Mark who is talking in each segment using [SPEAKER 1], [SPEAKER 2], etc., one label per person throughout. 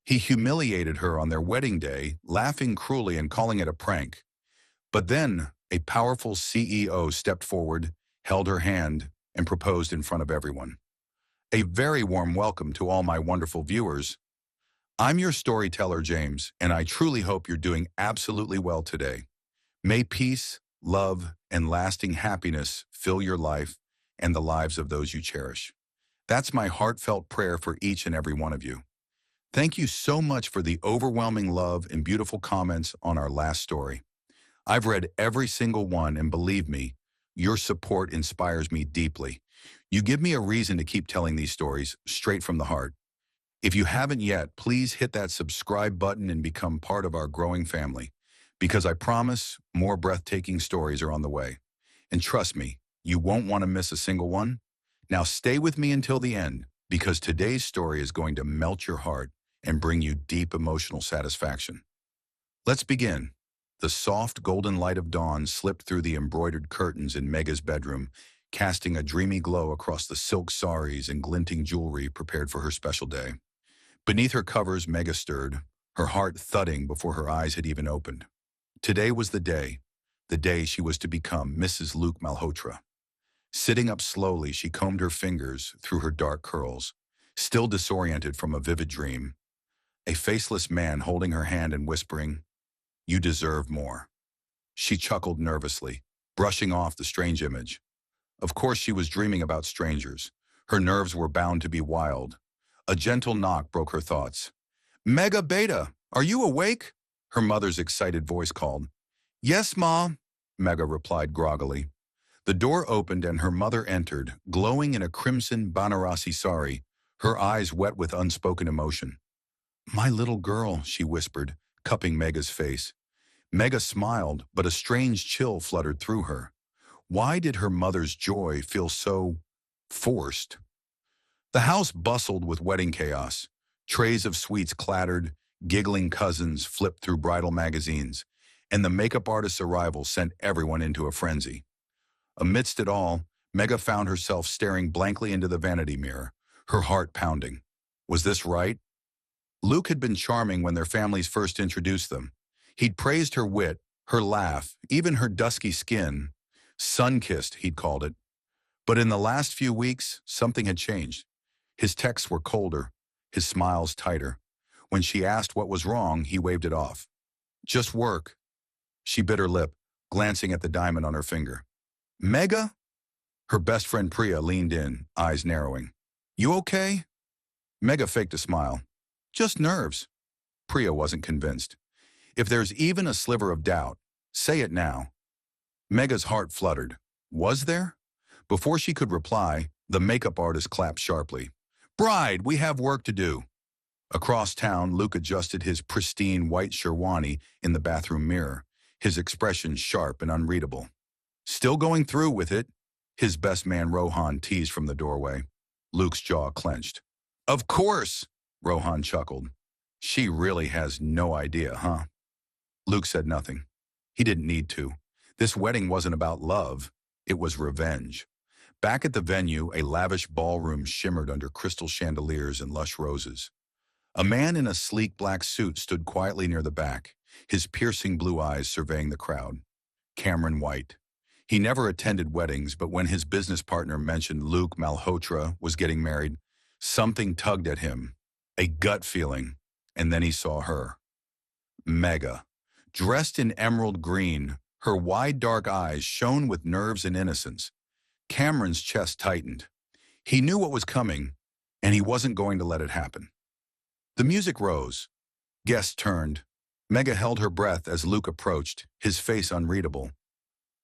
[SPEAKER 1] He humiliated her on their wedding day, laughing cruelly and calling it a prank. But then, a powerful CEO stepped forward, held her hand, and proposed in front of everyone. A very warm welcome to all my wonderful viewers. I'm your storyteller, James, and I truly hope you're doing absolutely well today. May peace, love, and lasting happiness fill your life and the lives of those you cherish. That's my heartfelt prayer for each and every one of you. Thank you so much for the overwhelming love and beautiful comments on our last story. I've read every single one, and believe me, your support inspires me deeply. You give me a reason to keep telling these stories straight from the heart. If you haven't yet, please hit that subscribe button and become part of our growing family, because I promise more breathtaking stories are on the way. And trust me, you won't want to miss a single one. Now stay with me until the end, because today's story is going to melt your heart and bring you deep emotional satisfaction. Let's begin. The soft golden light of dawn slipped through the embroidered curtains in Mega's bedroom, casting a dreamy glow across the silk saris and glinting jewelry prepared for her special day. Beneath her covers, Mega stirred, her heart thudding before her eyes had even opened. Today was the day she was to become Mrs. Luke Malhotra. Sitting up slowly, she combed her fingers through her dark curls, still disoriented from a vivid dream. A faceless man holding her hand and whispering, "You deserve more." She chuckled nervously, brushing off the strange image. Of course she was dreaming about strangers. Her nerves were bound to be wild. A gentle knock broke her thoughts. "Mega Beta, are you awake?" her mother's excited voice called. "Yes, Ma," Mega replied groggily. The door opened and her mother entered, glowing in a crimson Banarasi sari, her eyes wet with unspoken emotion. "My little girl," she whispered, cupping Mega's face. Mega smiled, but a strange chill fluttered through her. Why did her mother's joy feel so forced? The house bustled with wedding chaos. Trays of sweets clattered, giggling cousins flipped through bridal magazines, and the makeup artist's arrival sent everyone into a frenzy. Amidst it all, Mega found herself staring blankly into the vanity mirror, her heart pounding. Was this right? Luke had been charming when their families first introduced them. He'd praised her wit, her laugh, even her dusky skin. Sun-kissed, he'd called it. But in the last few weeks, something had changed. His texts were colder, his smiles tighter. When she asked what was wrong, he waved it off. "Just work." She bit her lip, glancing at the diamond on her finger. "Mega?" Her best friend Priya leaned in, eyes narrowing. "You okay?" Mega faked a smile. "Just nerves." Priya wasn't convinced. "If there's even a sliver of doubt, say it now." Mega's heart fluttered. Was there? Before she could reply, the makeup artist clapped sharply. "Bride, we have work to do." Across town, Luke adjusted his pristine white sherwani in the bathroom mirror, his expression sharp and unreadable. "Still going through with it?" his best man Rohan teased from the doorway. Luke's jaw clenched. "Of course," Rohan chuckled. "She really has no idea, huh?" Luke said nothing. He didn't need to. This wedding wasn't about love. It was revenge. Back at the venue, a lavish ballroom shimmered under crystal chandeliers and lush roses. A man in a sleek black suit stood quietly near the back, his piercing blue eyes surveying the crowd. Cameron White. He never attended weddings, but when his business partner mentioned Luke Malhotra was getting married, something tugged at him, a gut feeling, and then he saw her. Mega. Dressed in emerald green, her wide dark eyes shone with nerves and innocence. Cameron's chest tightened. He knew what was coming, and he wasn't going to let it happen. The music rose. Guests turned. Mega held her breath as Luke approached, his face unreadable.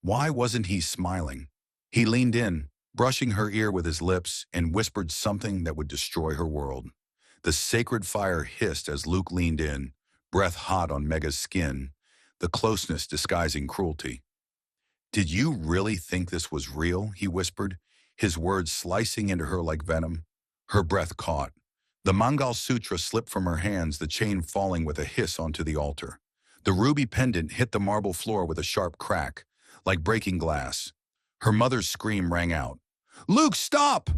[SPEAKER 1] Why wasn't he smiling? He leaned in, brushing her ear with his lips, and whispered something that would destroy her world. The sacred fire hissed as Luke leaned in, breath hot on Mega's skin, the closeness disguising cruelty. "Did you really think this was real?" he whispered, his words slicing into her like venom. Her breath caught. The Mangal Sutra slipped from her hands, the chain falling with a hiss onto the altar. The ruby pendant hit the marble floor with a sharp crack, like breaking glass. Her mother's scream rang out. "Luke, stop!"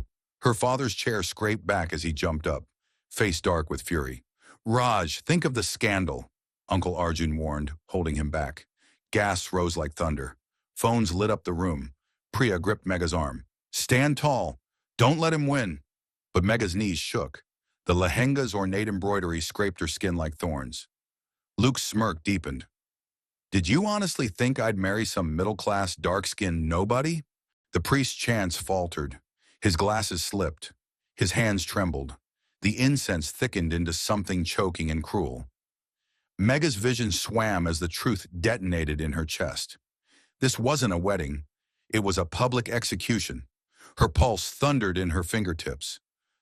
[SPEAKER 1] Her father's chair scraped back as he jumped up, face dark with fury. Raj, think of the scandal, Uncle Arjun warned, holding him back. Gas rose like thunder. Phones lit up the room. Priya gripped Mega's arm. Stand tall. Don't let him win. But Mega's knees shook. The lehenga's ornate embroidery scraped her skin like thorns. Luke's smirk deepened. Did you honestly think I'd marry some middle-class, dark-skinned nobody? The priest's chants faltered. His glasses slipped. His hands trembled. The incense thickened into something choking and cruel. Mega's vision swam as the truth detonated in her chest. This wasn't a wedding. It was a public execution. Her pulse thundered in her fingertips.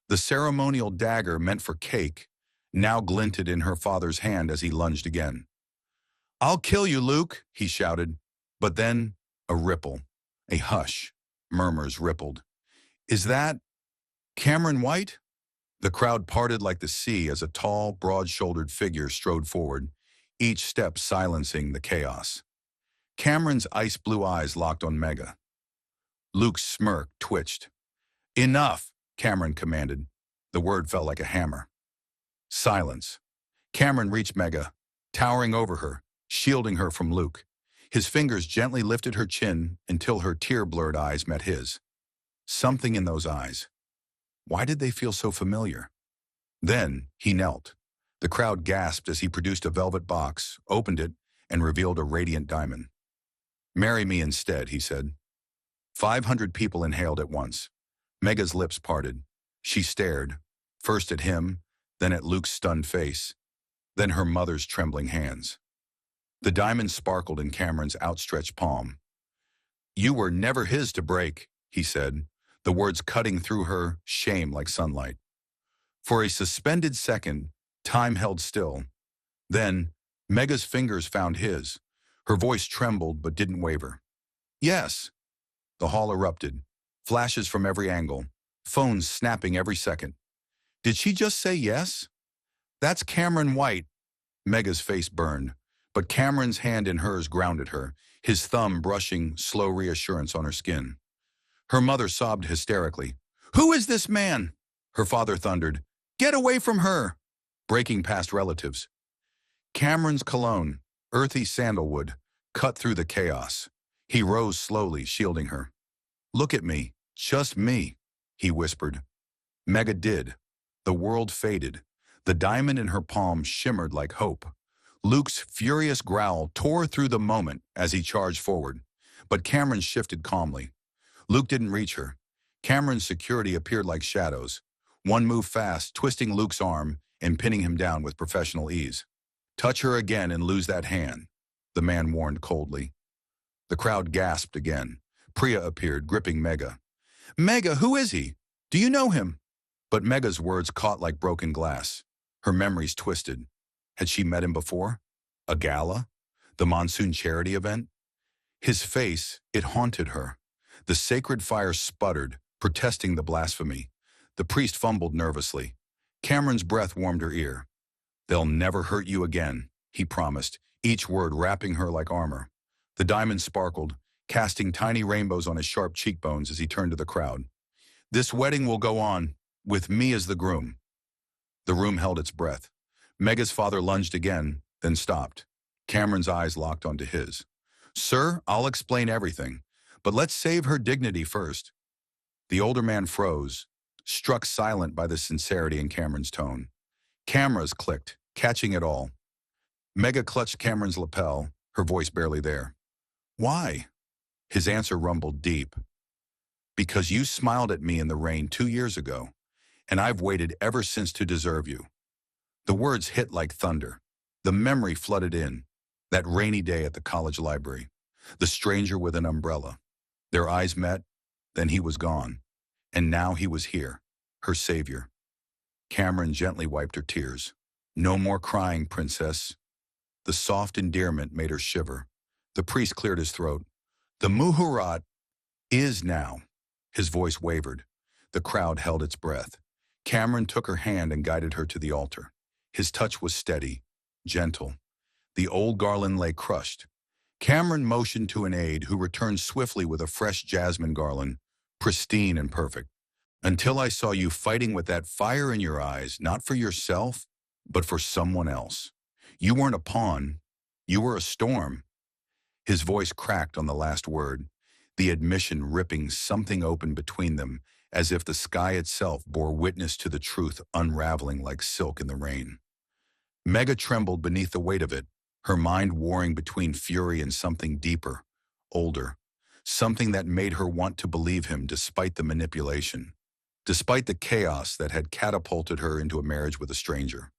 [SPEAKER 1] The ceremonial dagger meant for cake now glinted in her father's hand as he lunged again. I'll kill you, Luke, he shouted. But then, a ripple, a hush. Murmurs rippled. Is that Cameron White? The crowd parted like the sea as a tall, broad-shouldered figure strode forward, each step silencing the chaos. Cameron's ice-blue eyes locked on Mega. Luke's smirk twitched. Enough, Cameron commanded. The word fell like a hammer. Silence. Cameron reached Mega, towering over her, shielding her from Luke. His fingers gently lifted her chin until her tear-blurred eyes met his. Something in those eyes. Why did they feel so familiar? Then he knelt. The crowd gasped as he produced a velvet box, opened it, and revealed a radiant diamond. Marry me instead, he said. 500 people inhaled at once. Mega's lips parted. She stared, first at him, then at Luke's stunned face, then her mother's trembling hands. The diamond sparkled in Cameron's outstretched palm. You were never his to break, he said, the words cutting through her shame like sunlight. For a suspended second, time held still. Then, Mega's fingers found his. Her voice trembled but didn't waver. Yes. The hall erupted. Flashes from every angle. Phones snapping every second. Did she just say yes? That's Cameron White. Mega's face burned, but Cameron's hand in hers grounded her, his thumb brushing slow reassurance on her skin. Her mother sobbed hysterically. Who is this man? Her father thundered. Get away from her! Breaking past relatives. Cameron's cologne, earthy sandalwood, cut through the chaos. He rose slowly, shielding her. Look at me, just me, he whispered. Mega did. The world faded. The diamond in her palm shimmered like hope. Luke's furious growl tore through the moment as he charged forward, but Cameron shifted calmly. Luke didn't reach her. Cameron's security appeared like shadows. One moved fast, twisting Luke's arm and pinning him down with professional ease. Touch her again and lose that hand, the man warned coldly. The crowd gasped again. Priya appeared, gripping Mega. Mega, who is he? Do you know him? But Mega's words caught like broken glass. Her memories twisted. Had she met him before? A gala? The monsoon charity event? His face, it haunted her. The sacred fire sputtered, protesting the blasphemy. The priest fumbled nervously. Cameron's breath warmed her ear. They'll never hurt you again, he promised, each word wrapping her like armor. The diamond sparkled, casting tiny rainbows on his sharp cheekbones as he turned to the crowd. This wedding will go on, with me as the groom. The room held its breath. Mega's father lunged again, then stopped. Cameron's eyes locked onto his. Sir, I'll explain everything, but let's save her dignity first. The older man froze, struck silent by the sincerity in Cameron's tone. Cameras clicked, catching it all. Mega clutched Cameron's lapel, her voice barely there. Why? His answer rumbled deep. Because you smiled at me in the rain 2 years ago, and I've waited ever since to deserve you. The words hit like thunder. The memory flooded in. That rainy day at the college library. The stranger with an umbrella. Their eyes met, then he was gone. And now he was here, her savior. Cameron gently wiped her tears. No more crying, princess. The soft endearment made her shiver. The priest cleared his throat. The muhurat is now. His voice wavered. The crowd held its breath. Cameron took her hand and guided her to the altar. His touch was steady, gentle. The old garland lay crushed. Cameron motioned to an aide who returned swiftly with a fresh jasmine garland, pristine and perfect. Until I saw you fighting with that fire in your eyes, not for yourself, but for someone else. You weren't a pawn. You were a storm. His voice cracked on the last word, the admission ripping something open between them, as if the sky itself bore witness to the truth unraveling like silk in the rain. Mega trembled beneath the weight of it, her mind warring between fury and something deeper, older, something that made her want to believe him despite the manipulation, despite the chaos that had catapulted her into a marriage with a stranger.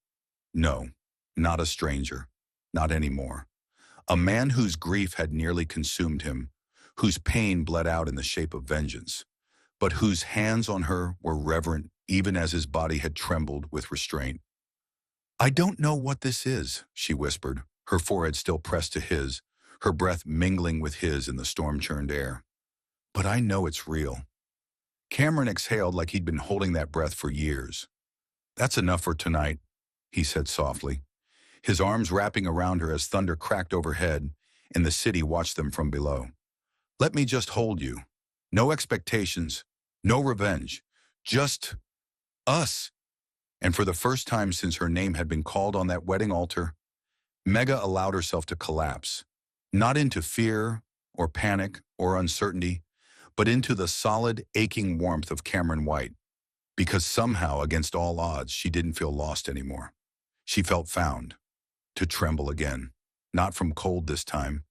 [SPEAKER 1] No, not a stranger, not anymore. A man whose grief had nearly consumed him, whose pain bled out in the shape of vengeance, but whose hands on her were reverent even as his body had trembled with restraint. "I don't know what this is," she whispered, her forehead still pressed to his, her breath mingling with his in the storm-churned air. "But I know it's real." Cameron exhaled like he'd been holding that breath for years. "That's enough for tonight," he said softly, his arms wrapping around her as thunder cracked overhead and the city watched them from below. "Let me just hold you. No expectations, no revenge, just us." And for the first time since her name had been called on that wedding altar, Mega allowed herself to collapse, not into fear or panic or uncertainty, but into the solid, aching warmth of Cameron White, because somehow, against all odds, she didn't feel lost anymore. She felt found, to tremble again, not from cold this time,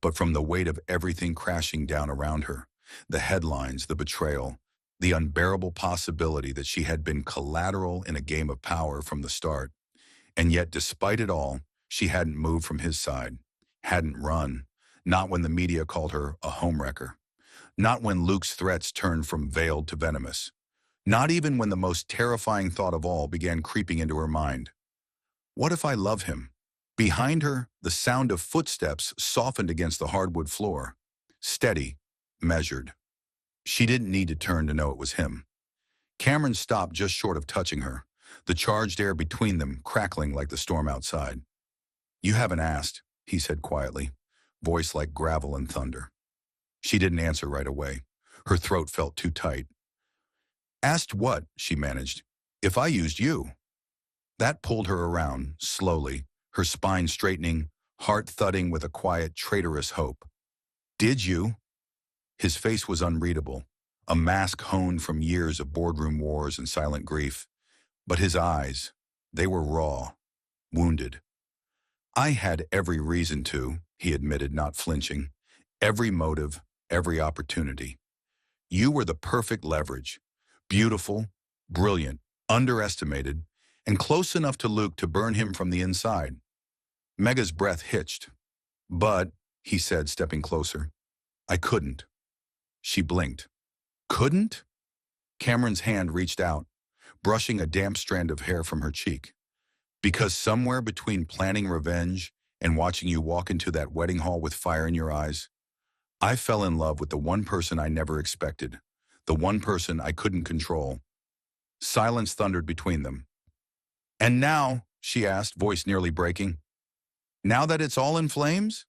[SPEAKER 1] but from the weight of everything crashing down around her, the headlines, the betrayal, the unbearable possibility that she had been collateral in a game of power from the start. And yet, despite it all, she hadn't moved from his side, hadn't run, not when the media called her a homewrecker, not when Luke's threats turned from veiled to venomous, not even when the most terrifying thought of all began creeping into her mind. What if I love him? Behind her, the sound of footsteps softened against the hardwood floor, steady, measured. She didn't need to turn to know it was him. Cameron stopped just short of touching her, the charged air between them crackling like the storm outside. "You haven't asked," he said quietly, voice like gravel and thunder. She didn't answer right away. Her throat felt too tight. "Asked what?" she managed. "If I used you." That pulled her around, slowly, her spine straightening, heart thudding with a quiet, traitorous hope. "Did you?" His face was unreadable, a mask honed from years of boardroom wars and silent grief. But his eyes, they were raw, wounded. "I had every reason to," he admitted, not flinching. "Every motive, every opportunity. You were the perfect leverage. Beautiful, brilliant, underestimated, and close enough to Luke to burn him from the inside." Mega's breath hitched. "But," he said, stepping closer, "I couldn't." She blinked. "Couldn't?" Cameron's hand reached out, brushing a damp strand of hair from her cheek. "Because somewhere between planning revenge and watching you walk into that wedding hall with fire in your eyes, I fell in love with the one person I never expected, the one person I couldn't control." Silence thundered between them. "And now," she asked, voice nearly breaking, "now that it's all in flames?"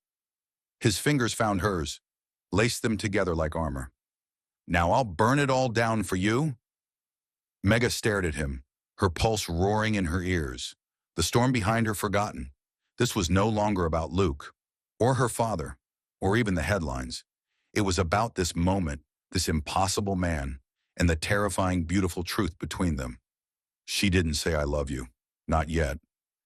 [SPEAKER 1] His fingers found hers, laced them together like armor. "Now I'll burn it all down for you?" Mega stared at him, her pulse roaring in her ears, the storm behind her forgotten. This was no longer about Luke, or her father, or even the headlines. It was about this moment, this impossible man, and the terrifying, beautiful truth between them. She didn't say "I love you," not yet.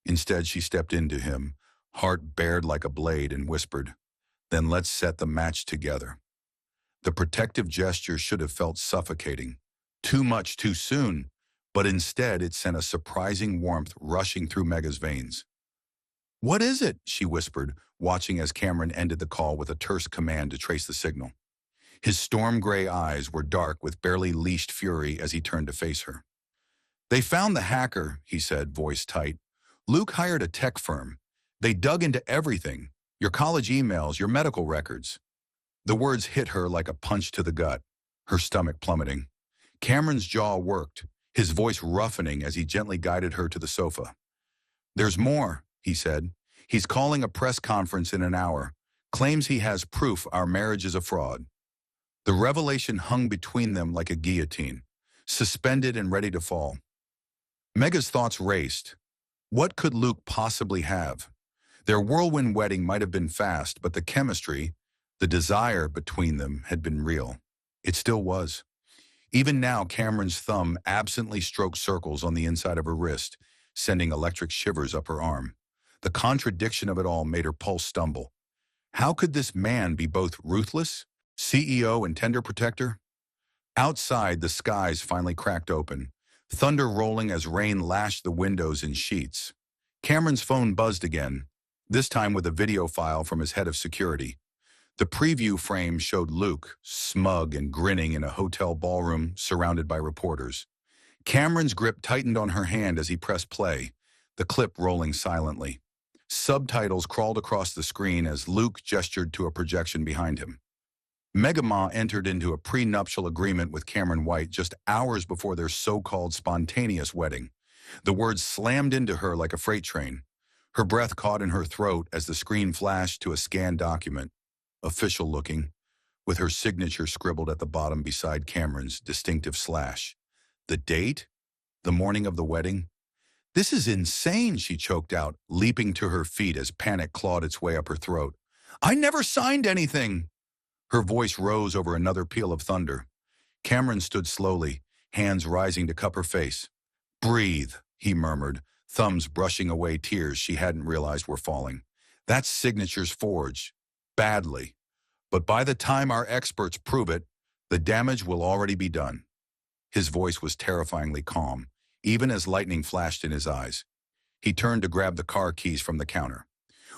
[SPEAKER 1] Instead, she stepped into him, heart bared like a blade, and whispered, "Then let's set the match together." The protective gesture should have felt suffocating, too much too soon, but instead it sent a surprising warmth rushing through Mega's veins. "What is it?" she whispered, watching as Cameron ended the call with a terse command to trace the signal. His storm-gray eyes were dark with barely leashed fury as he turned to face her. "They found the hacker," he said, voice tight. "Luke hired a tech firm. They dug into everything, your college emails, your medical records." The words hit her like a punch to the gut, her stomach plummeting. Cameron's jaw worked, his voice roughening as he gently guided her to the sofa. "There's more," he said. "He's calling a press conference in an hour, claims he has proof our marriage is a fraud." The revelation hung between them like a guillotine, suspended and ready to fall. Mega's thoughts raced. What could Luke possibly have? Their whirlwind wedding might have been fast, but the chemistry, the desire between them had been real. It still was. Even now, Cameron's thumb absently stroked circles on the inside of her wrist, sending electric shivers up her arm. The contradiction of it all made her pulse stumble. How could this man be both ruthless, CEO and tender protector? Outside, the skies finally cracked open, thunder rolling as rain lashed the windows in sheets. Cameron's phone buzzed again, this time with a video file from his head of security. The preview frame showed Luke, smug and grinning in a hotel ballroom surrounded by reporters. Cameron's grip tightened on her hand as he pressed play, the clip rolling silently. Subtitles crawled across the screen as Luke gestured to a projection behind him. Megama entered into a prenuptial agreement with Cameron White just hours before their so-called spontaneous wedding. The words slammed into her like a freight train. Her breath caught in her throat as the screen flashed to a scanned document, official-looking, with her signature scribbled at the bottom beside Cameron's distinctive slash. The date? The morning of the wedding? "This is insane," she choked out, leaping to her feet as panic clawed its way up her throat. "I never signed anything!" Her voice rose over another peal of thunder. Cameron stood slowly, hands rising to cup her face. "Breathe," he murmured, thumbs brushing away tears she hadn't realized were falling. "That signature's forged. Badly. But by the time our experts prove it, the damage will already be done." His voice was terrifyingly calm, even as lightning flashed in his eyes. He turned to grab the car keys from the counter.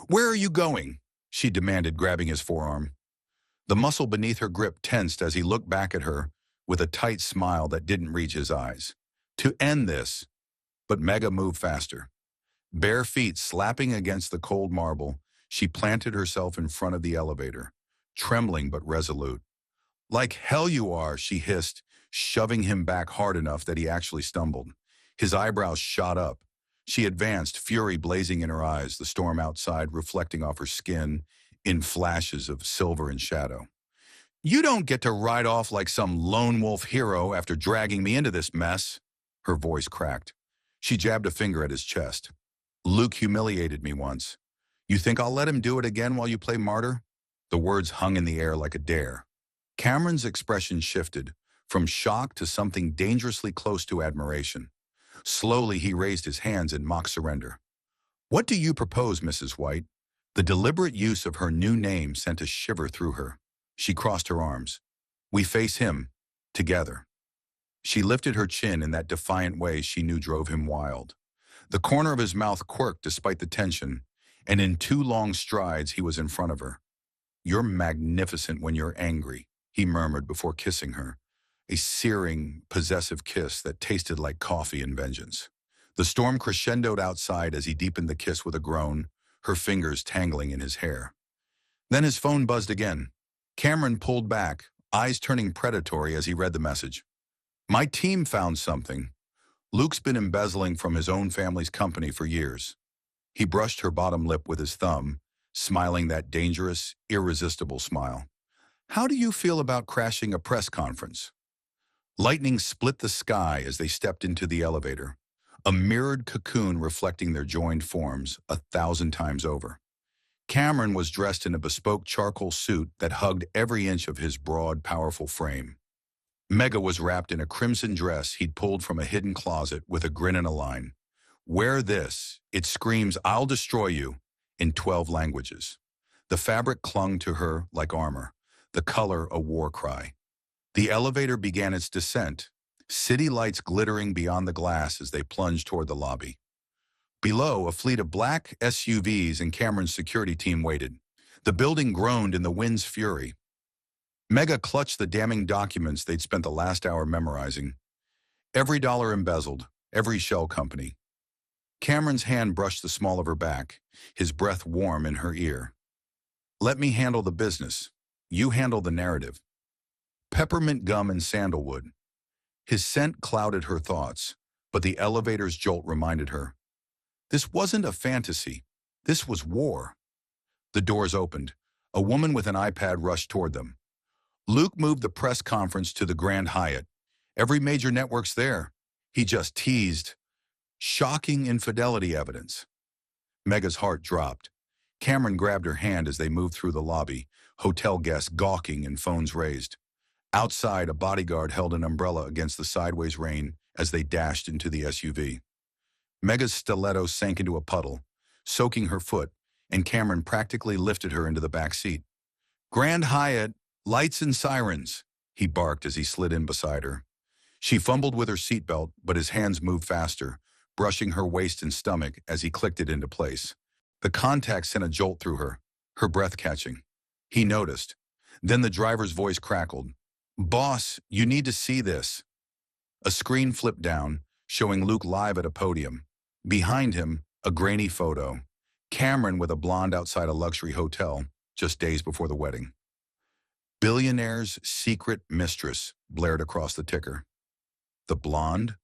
[SPEAKER 1] "Where are you going?" she demanded, grabbing his forearm. The muscle beneath her grip tensed as he looked back at her with a tight smile that didn't reach his eyes. "To end this." But Mega moved faster. Bare feet slapping against the cold marble, she planted herself in front of the elevator, trembling but resolute. "Like hell you are," she hissed, shoving him back hard enough that he actually stumbled. His eyebrows shot up. She advanced, fury blazing in her eyes, the storm outside reflecting off her skin in flashes of silver and shadow. "You don't get to ride off like some lone wolf hero after dragging me into this mess." Her voice cracked. She jabbed a finger at his chest. "Luke humiliated me once. You think I'll let him do it again while you play martyr?" The words hung in the air like a dare. Cameron's expression shifted, from shock to something dangerously close to admiration. Slowly, he raised his hands in mock surrender. "What do you propose, Mrs. White?" The deliberate use of her new name sent a shiver through her. She crossed her arms. "We face him, together." She lifted her chin in that defiant way she knew drove him wild. The corner of his mouth quirked despite the tension, and in 2 long strides he was in front of her. "You're magnificent when you're angry," he murmured before kissing her, a searing, possessive kiss that tasted like coffee and vengeance. The storm crescendoed outside as he deepened the kiss with a groan, her fingers tangling in his hair. Then his phone buzzed again. Cameron pulled back, eyes turning predatory as he read the message. "My team found something. Luke's been embezzling from his own family's company for years." He brushed her bottom lip with his thumb, smiling that dangerous, irresistible smile. "How do you feel about crashing a press conference?" Lightning split the sky as they stepped into the elevator, a mirrored cocoon reflecting their joined forms 1,000 times over. Cameron was dressed in a bespoke charcoal suit that hugged every inch of his broad, powerful frame. Mega was wrapped in a crimson dress he'd pulled from a hidden closet with a grin and a line. "Wear this. It screams, 'I'll destroy you,' in 12 languages." The fabric clung to her like armor, the color a war cry. The elevator began its descent, city lights glittering beyond the glass as they plunged toward the lobby. Below, a fleet of black SUVs and Cameron's security team waited. The building groaned in the wind's fury. Mega clutched the damning documents they'd spent the last hour memorizing. Every dollar embezzled, every shell company. Cameron's hand brushed the small of her back, his breath warm in her ear. "Let me handle the business. You handle the narrative." Peppermint gum and sandalwood. His scent clouded her thoughts, but the elevator's jolt reminded her. This wasn't a fantasy. This was war. The doors opened. A woman with an iPad rushed toward them. Luke moved the press conference to the Grand Hyatt. Every major network's there. He just teased. Shocking infidelity evidence. Mega's heart dropped. Cameron grabbed her hand as they moved through the lobby, hotel guests gawking and phones raised. Outside, a bodyguard held an umbrella against the sideways rain as they dashed into the SUV. Mega's stiletto sank into a puddle, soaking her foot, and Cameron practically lifted her into the back seat. "Grand Hyatt, lights and sirens," he barked as he slid in beside her. She fumbled with her seatbelt, but his hands moved faster, brushing her waist and stomach as he clicked it into place. The contact sent a jolt through her breath catching. He noticed. Then the driver's voice crackled. "Boss, you need to see this." A screen flipped down, showing Luke live at a podium. Behind him, a grainy photo. Cameron with a blonde outside a luxury hotel, just days before the wedding. "Billionaire's secret mistress," blared across the ticker. The blonde?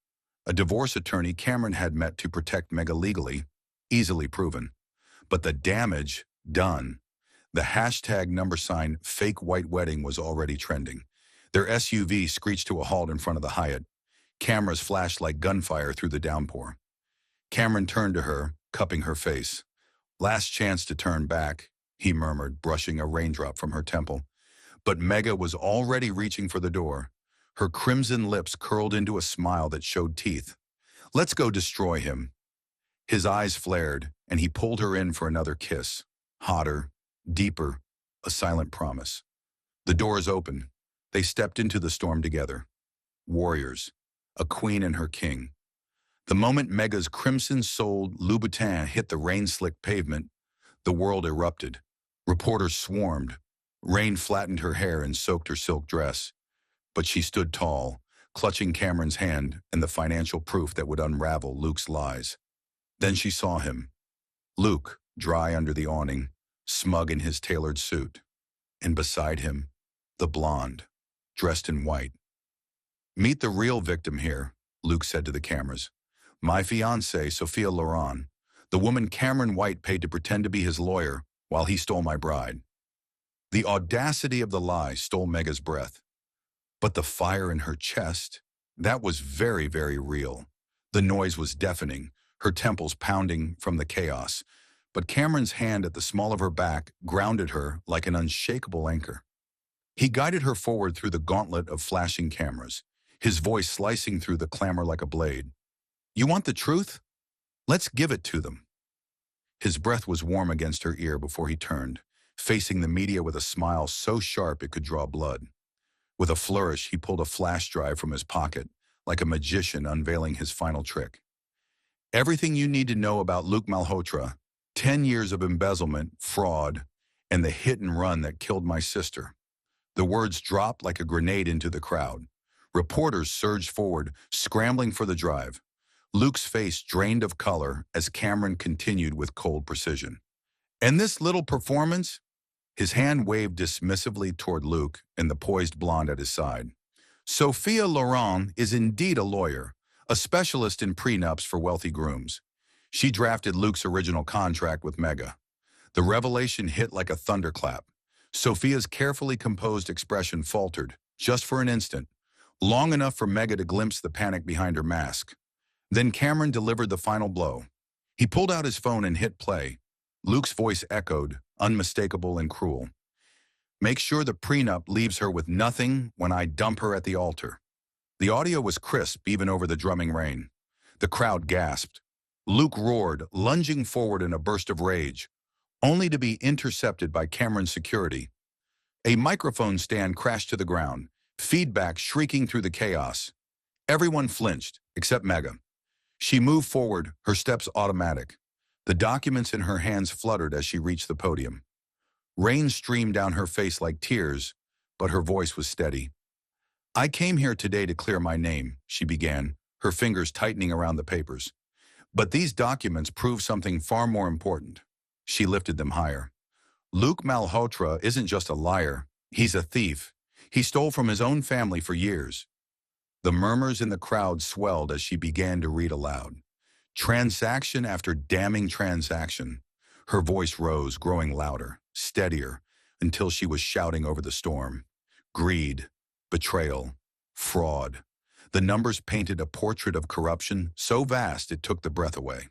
[SPEAKER 1] A divorce attorney Cameron had met to protect Mega legally, easily proven. But the damage done. The hashtag #, fake white wedding was already trending. Their SUV screeched to a halt in front of the Hyatt. Cameras flashed like gunfire through the downpour. Cameron turned to her, cupping her face. "Last chance to turn back," he murmured, brushing a raindrop from her temple. But Mega was already reaching for the door. Her crimson lips curled into a smile that showed teeth. "Let's go destroy him." His eyes flared, and he pulled her in for another kiss. Hotter, deeper, a silent promise. The doors opened. They stepped into the storm together. Warriors, a queen and her king. The moment Mega's crimson-soled Louboutin hit the rain-slicked pavement, the world erupted. Reporters swarmed. Rain flattened her hair and soaked her silk dress. But she stood tall, clutching Cameron's hand and the financial proof that would unravel Luke's lies. Then she saw him. Luke, dry under the awning, smug in his tailored suit. And beside him, the blonde, dressed in white. "Meet the real victim here," Luke said to the cameras. "My fiancée, Sophia Loren, the woman Cameron White paid to pretend to be his lawyer while he stole my bride." The audacity of the lie stole Mega's breath. But the fire in her chest, that was very, very real. The noise was deafening, her temples pounding from the chaos. But Cameron's hand at the small of her back grounded her like an unshakable anchor. He guided her forward through the gauntlet of flashing cameras, his voice slicing through the clamor like a blade. "You want the truth? Let's give it to them." His breath was warm against her ear before he turned, facing the media with a smile so sharp it could draw blood. With a flourish, he pulled a flash drive from his pocket, like a magician unveiling his final trick. "Everything you need to know about Luke Malhotra, 10 years of embezzlement, fraud, and the hit and run that killed my sister." The words dropped like a grenade into the crowd. Reporters surged forward, scrambling for the drive. Luke's face drained of color as Cameron continued with cold precision. "And this little performance?" His hand waved dismissively toward Luke and the poised blonde at his side. "Sophia Loren is indeed a lawyer, a specialist in prenups for wealthy grooms. She drafted Luke's original contract with Mega." The revelation hit like a thunderclap. Sophia's carefully composed expression faltered, just for an instant, long enough for Mega to glimpse the panic behind her mask. Then Cameron delivered the final blow. He pulled out his phone and hit play. Luke's voice echoed, unmistakable and cruel. "Make sure the prenup leaves her with nothing when I dump her at the altar." The audio was crisp even over the drumming rain. The crowd gasped. Luke roared, lunging forward in a burst of rage, only to be intercepted by Cameron's security. A microphone stand crashed to the ground, feedback shrieking through the chaos. Everyone flinched, except Mega. She moved forward, her steps automatic. The documents in her hands fluttered as she reached the podium. Rain streamed down her face like tears, but her voice was steady. "I came here today to clear my name," she began, her fingers tightening around the papers. "But these documents prove something far more important." She lifted them higher. "Luke Malhotra isn't just a liar, he's a thief. He stole from his own family for years." The murmurs in the crowd swelled as she began to read aloud. Transaction after damning transaction. Her voice rose, growing louder, steadier, until she was shouting over the storm. Greed, betrayal, fraud. The numbers painted a portrait of corruption so vast it took the breath away.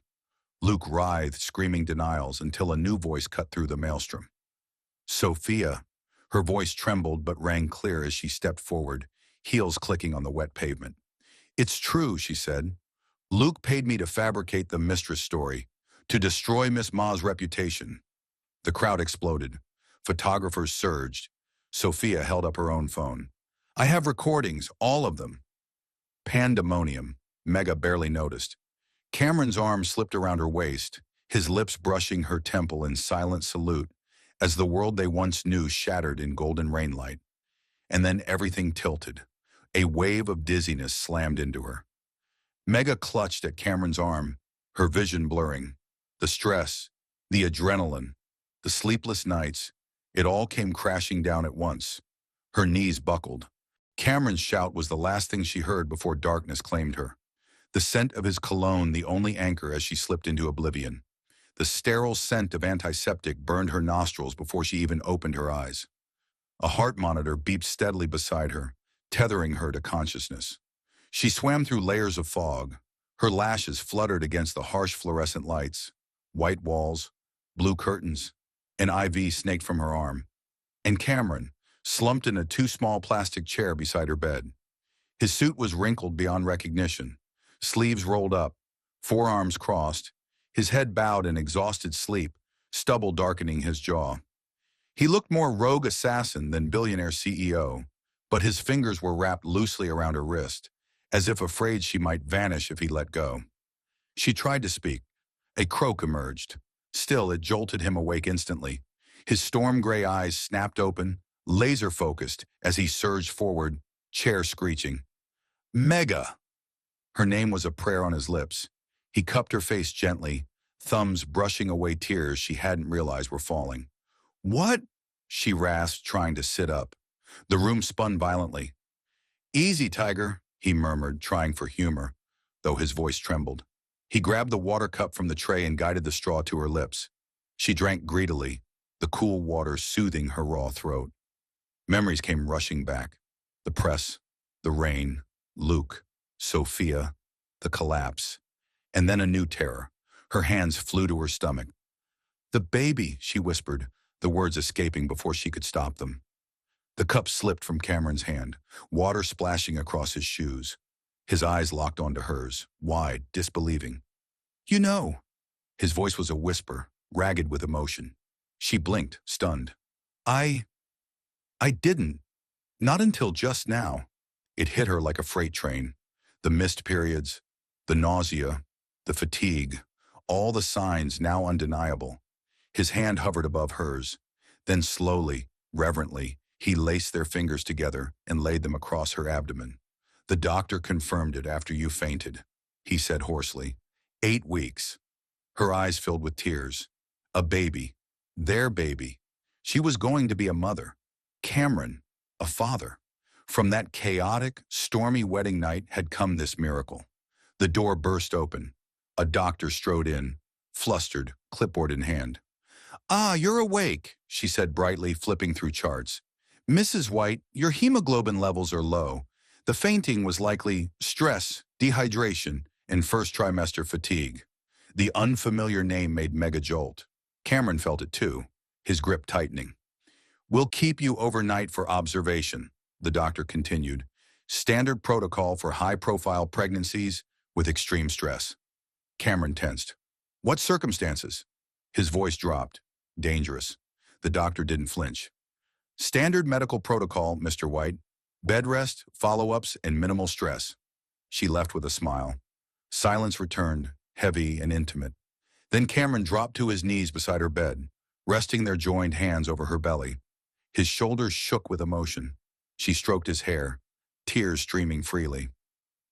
[SPEAKER 1] Luke writhed, screaming denials until a new voice cut through the maelstrom. Sophia. Her voice trembled but rang clear as she stepped forward, heels clicking on the wet pavement. It's true, she said. Luke paid me to fabricate the mistress story, to destroy Miss Ma's reputation. The crowd exploded. Photographers surged. Sophia held up her own phone. I have recordings, all of them. Pandemonium. Mega barely noticed. Cameron's arm slipped around her waist, his lips brushing her temple in silent salute, as the world they once knew shattered in golden rainlight. And then everything tilted. A wave of dizziness slammed into her. Mega clutched at Cameron's arm, her vision blurring. The stress, the adrenaline, the sleepless nights, it all came crashing down at once. Her knees buckled. Cameron's shout was the last thing she heard before darkness claimed her. The scent of his cologne the only anchor as she slipped into oblivion. The sterile scent of antiseptic burned her nostrils before she even opened her eyes. A heart monitor beeped steadily beside her, tethering her to consciousness. She swam through layers of fog. Her lashes fluttered against the harsh fluorescent lights. White walls, blue curtains, an IV snaked from her arm. And Cameron, slumped in a too small plastic chair beside her bed. His suit was wrinkled beyond recognition, sleeves rolled up, forearms crossed, his head bowed in exhausted sleep, stubble darkening his jaw. He looked more rogue assassin than billionaire CEO, but his fingers were wrapped loosely around her wrist, as if afraid she might vanish if he let go. She tried to speak. A croak emerged. Still, it jolted him awake instantly. His storm-gray eyes snapped open, laser-focused as he surged forward, chair screeching. Mega! Her name was a prayer on his lips. He cupped her face gently, thumbs brushing away tears she hadn't realized were falling. What? She rasped, trying to sit up. The room spun violently. Easy, Tiger, he murmured, trying for humor, though his voice trembled. He grabbed the water cup from the tray and guided the straw to her lips. She drank greedily, the cool water soothing her raw throat. Memories came rushing back. The press, the rain, Luke, Sophia, the collapse. And then a new terror. Her hands flew to her stomach. The baby, she whispered, the words escaping before she could stop them. The cup slipped from Cameron's hand, water splashing across his shoes. His eyes locked onto hers, wide, disbelieving. You know. His voice was a whisper, ragged with emotion. She blinked, stunned. I didn't. Not until just now. It hit her like a freight train. The missed periods, the nausea, the fatigue, all the signs now undeniable. His hand hovered above hers. Then slowly, reverently, he laced their fingers together and laid them across her abdomen. The doctor confirmed it after you fainted, he said hoarsely. 8 weeks. Her eyes filled with tears. A baby. Their baby. She was going to be a mother. Cameron, a father. From that chaotic, stormy wedding night had come this miracle. The door burst open. A doctor strode in, flustered, clipboard in hand. Ah, you're awake, she said brightly, flipping through charts. Mrs. White, your hemoglobin levels are low. The fainting was likely stress, dehydration, and first trimester fatigue. The unfamiliar name made Mega jolt. Cameron felt it too, his grip tightening. We'll keep you overnight for observation, the doctor continued. Standard protocol for high-profile pregnancies with extreme stress. Cameron tensed. What circumstances? His voice dropped. Dangerous. The doctor didn't flinch. Standard medical protocol, Mr. White. Bed rest, follow-ups, and minimal stress. She left with a smile. Silence returned, heavy and intimate. Then Cameron dropped to his knees beside her bed, resting their joined hands over her belly. His shoulders shook with emotion. She stroked his hair, tears streaming freely.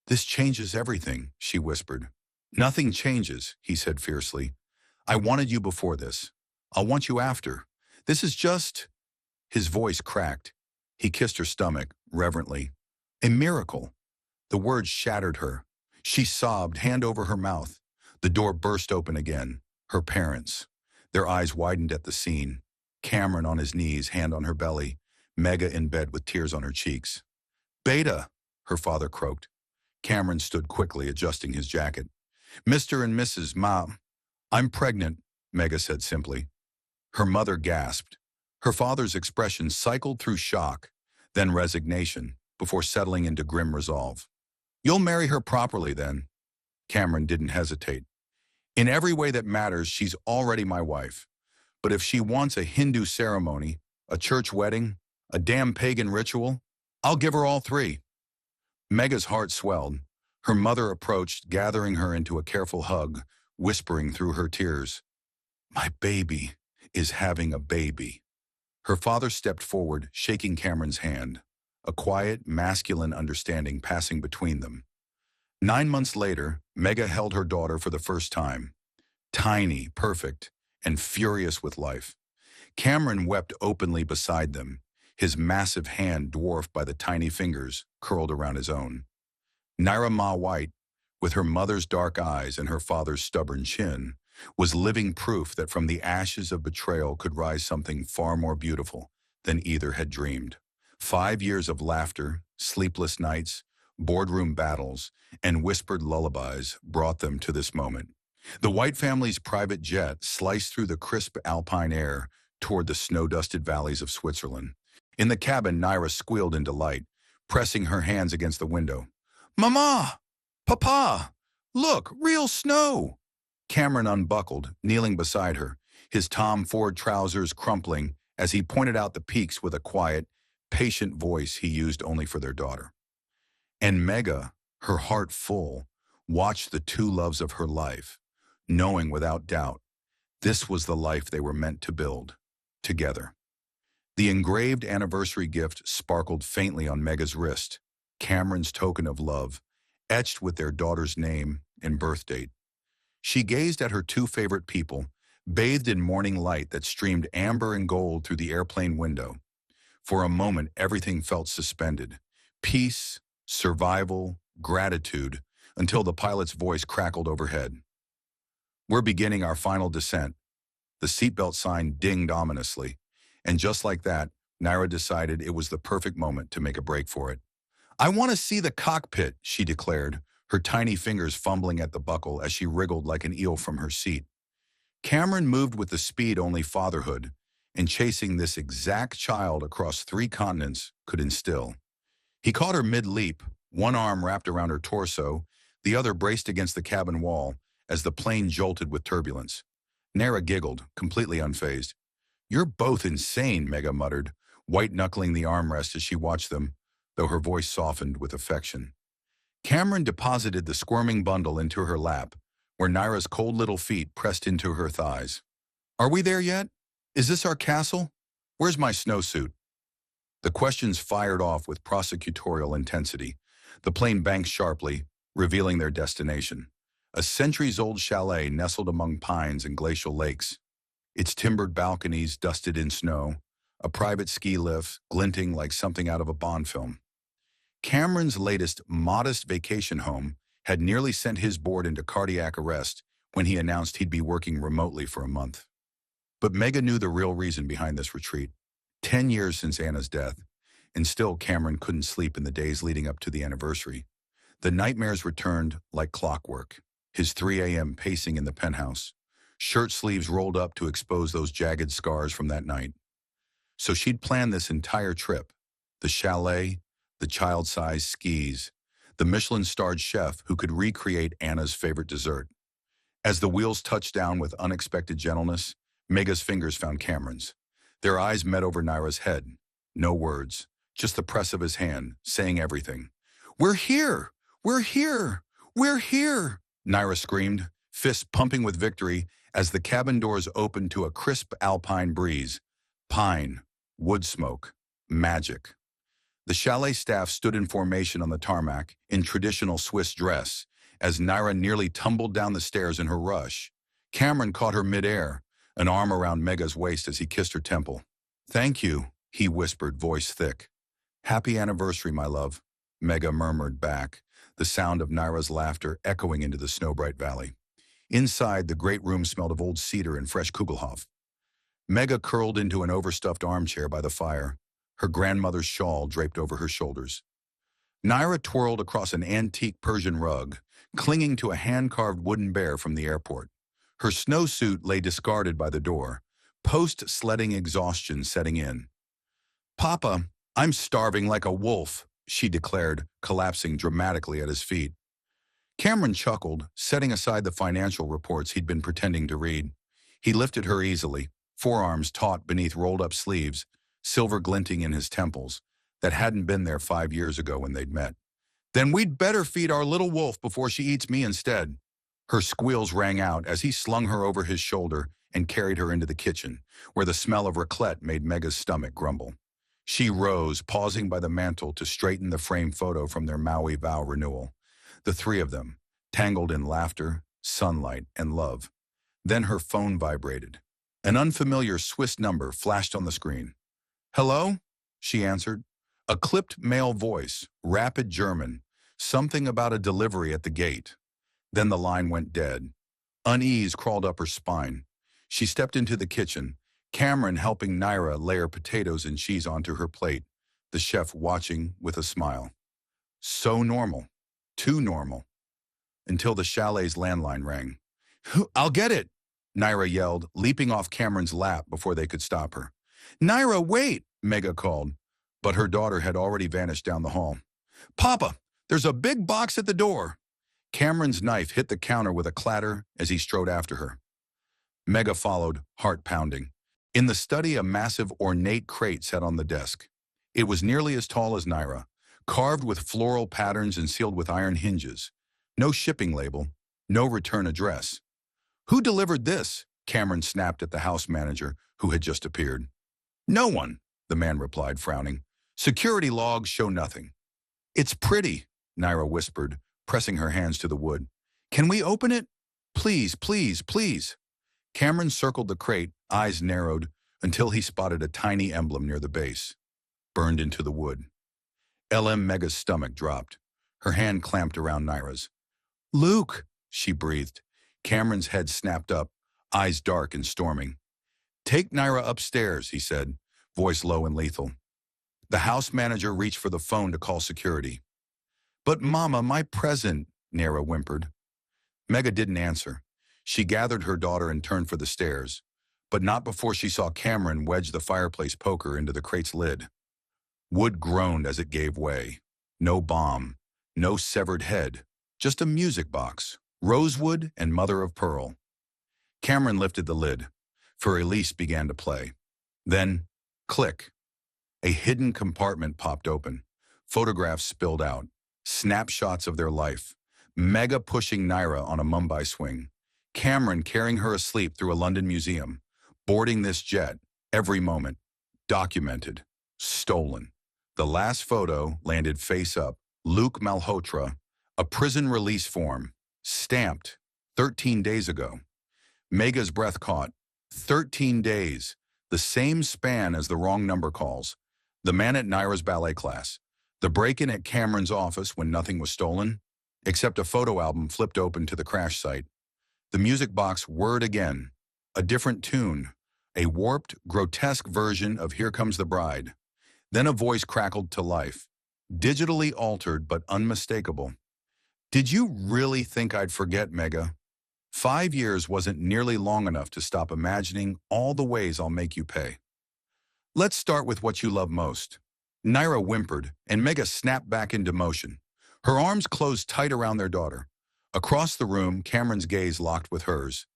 [SPEAKER 1] This changes everything, she whispered. Nothing changes, he said fiercely. I wanted you before this. I'll want you after. This is just... His voice cracked. He kissed her stomach, reverently. A miracle. The words shattered her. She sobbed, hand over her mouth. The door burst open again. Her parents. Their eyes widened at the scene. Cameron on his knees, hand on her belly. Mega in bed with tears on her cheeks. Beta, her father croaked. Cameron stood quickly, adjusting his jacket. Mr. and Mrs. Ma, I'm pregnant, Mega said simply. Her mother gasped. Her father's expression cycled through shock, then resignation, before settling into grim resolve. You'll marry her properly then. Cameron didn't hesitate. In every way that matters, she's already my wife. But if she wants a Hindu ceremony, a church wedding, a damn pagan ritual, I'll give her all three. Mega's heart swelled. Her mother approached, gathering her into a careful hug, whispering through her tears, My baby is having a baby. Her father stepped forward, shaking Cameron's hand, a quiet, masculine understanding passing between them. 9 months later, Mega held her daughter for the first time. Tiny, perfect, and furious with life. Cameron wept openly beside them, his massive hand dwarfed by the tiny fingers curled around his own. Naira Ma White, with her mother's dark eyes and her father's stubborn chin, was living proof that from the ashes of betrayal could rise something far more beautiful than either had dreamed. 5 years of laughter, sleepless nights, boardroom battles, and whispered lullabies brought them to this moment. The White family's private jet sliced through the crisp alpine air toward the snow-dusted valleys of Switzerland. In the cabin, Naira squealed in delight, pressing her hands against the window. Mama! Papa! Look, real snow! Cameron unbuckled, kneeling beside her, his Tom Ford trousers crumpling as he pointed out the peaks with a quiet, patient voice he used only for their daughter. And Mega, her heart full, watched the two loves of her life, knowing without doubt this was the life they were meant to build, together. The engraved anniversary gift sparkled faintly on Mega's wrist, Cameron's token of love, etched with their daughter's name and birth date. She gazed at her two favorite people, bathed in morning light that streamed amber and gold through the airplane window. For a moment, everything felt suspended. Peace, survival, gratitude, until the pilot's voice crackled overhead. We're beginning our final descent. The seatbelt sign dinged ominously, and just like that, Naira decided it was the perfect moment to make a break for it. I want to see the cockpit, she declared, her tiny fingers fumbling at the buckle as she wriggled like an eel from her seat. Cameron moved with the speed only fatherhood and chasing this exact child across 3 continents could instill. He caught her mid-leap, one arm wrapped around her torso, the other braced against the cabin wall as the plane jolted with turbulence. Naira giggled, completely unfazed. You're both insane, Mega muttered, white-knuckling the armrest as she watched them, though her voice softened with affection. Cameron deposited the squirming bundle into her lap, where Naira's cold little feet pressed into her thighs. Are we there yet? Is this our castle? Where's my snowsuit? The questions fired off with prosecutorial intensity. The plane banked sharply, revealing their destination. A centuries-old chalet nestled among pines and glacial lakes. Its timbered balconies dusted in snow, a private ski lift glinting like something out of a Bond film. Cameron's latest modest vacation home had nearly sent his board into cardiac arrest when he announced he'd be working remotely for a month. But Mega knew the real reason behind this retreat. 10 years since Anna's death, and still Cameron couldn't sleep in the days leading up to the anniversary. The nightmares returned like clockwork, his 3 a.m. pacing in the penthouse, shirt sleeves rolled up to expose those jagged scars from that night. So she'd planned this entire trip, the chalet, the child-sized skis, the Michelin-starred chef who could recreate Anna's favorite dessert. As the wheels touched down with unexpected gentleness, Mega's fingers found Cameron's. Their eyes met over Naira's head. No words, just the press of his hand, saying everything. We're here! We're here! We're here! Naira screamed, fists pumping with victory as the cabin doors opened to a crisp alpine breeze. Pine, wood smoke, magic. The chalet staff stood in formation on the tarmac in traditional Swiss dress as Naira nearly tumbled down the stairs in her rush. Cameron caught her midair, an arm around Mega's waist as he kissed her temple. Thank you, he whispered, voice thick. Happy anniversary, my love, Mega murmured back, the sound of Naira's laughter echoing into the snow-bright valley. Inside, the great room smelled of old cedar and fresh Kugelhof. Mega curled into an overstuffed armchair by the fire, her grandmother's shawl draped over her shoulders. Naira twirled across an antique Persian rug, clinging to a hand-carved wooden bear from the airport. Her snowsuit lay discarded by the door, post-sledding exhaustion setting in. "Papa, I'm starving like a wolf," she declared, collapsing dramatically at his feet. Cameron chuckled, setting aside the financial reports he'd been pretending to read. He lifted her easily, forearms taut beneath rolled-up sleeves, silver glinting in his temples, that hadn't been there 5 years ago when they'd met. "Then we'd better feed our little wolf before she eats me instead." Her squeals rang out as he slung her over his shoulder and carried her into the kitchen, where the smell of raclette made Mega's stomach grumble. She rose, pausing by the mantel to straighten the framed photo from their Maui vow renewal. The three of them, tangled in laughter, sunlight, and love. Then her phone vibrated. An unfamiliar Swiss number flashed on the screen. "Hello?" she answered. A clipped male voice, rapid German, something about a delivery at the gate. Then the line went dead. Unease crawled up her spine. She stepped into the kitchen, Cameron helping Naira layer potatoes and cheese onto her plate, the chef watching with a smile. So normal. Too normal. Until the chalet's landline rang. "I'll get it," Naira yelled, leaping off Cameron's lap before they could stop her. "Naira, wait," Mega called, but her daughter had already vanished down the hall. "Papa, there's a big box at the door." Cameron's knife hit the counter with a clatter as he strode after her. Mega followed, heart pounding. In the study, a massive, ornate crate sat on the desk. It was nearly as tall as Naira, carved with floral patterns and sealed with iron hinges. No shipping label, no return address. "Who delivered this?" Cameron snapped at the house manager, who had just appeared. "No one," the man replied, frowning. "Security logs show nothing." "It's pretty," Naira whispered, pressing her hands to the wood. "Can we open it? Please, please, please." Cameron circled the crate, eyes narrowed, until he spotted a tiny emblem near the base, burned into the wood. LM Mega's stomach dropped. Her hand clamped around Naira's. "Luke," she breathed. Cameron's head snapped up, eyes dark and storming. "Take Naira upstairs," he said, voice low and lethal. The house manager reached for the phone to call security. "But Mama, my present," Naira whimpered. Mega didn't answer. She gathered her daughter and turned for the stairs, but not before she saw Cameron wedge the fireplace poker into the crate's lid. Wood groaned as it gave way. No bomb, no severed head, just a music box, rosewood and mother of pearl. Cameron lifted the lid, for Elise began to play. Then, click. A hidden compartment popped open. Photographs spilled out, snapshots of their life. Mega pushing Naira on a Mumbai swing. Cameron carrying her asleep through a London museum. Boarding this jet, every moment. Documented. Stolen. The last photo landed face up. Luke Malhotra, a prison release form. Stamped. 13 days ago. Mega's breath caught. 13 days. The same span as the wrong number calls. The man at Naira's ballet class. The break-in at Cameron's office when nothing was stolen, except a photo album flipped open to the crash site. The music box whirred again. A different tune. A warped, grotesque version of Here Comes the Bride. Then a voice crackled to life. Digitally altered but unmistakable. "Did you really think I'd forget, Mega? 5 years wasn't nearly long enough to stop imagining all the ways I'll make you pay. Let's start with what you love most." Naira whimpered, and Mega snapped back into motion. Her arms closed tight around their daughter. Across the room, Cameron's gaze locked with hers.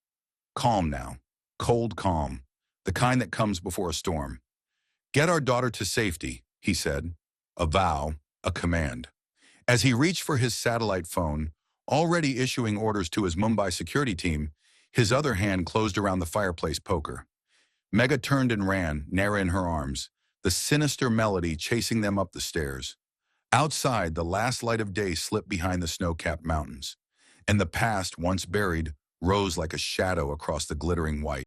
[SPEAKER 1] Calm now. Cold calm. The kind that comes before a storm. "Get our daughter to safety," he said. A vow, a command. As he reached for his satellite phone, already issuing orders to his Mumbai security team, his other hand closed around the fireplace poker. Mega turned and ran, Naira in her arms, the sinister melody chasing them up the stairs. Outside, the last light of day slipped behind the snow-capped mountains, and the past, once buried, rose like a shadow across the glittering white.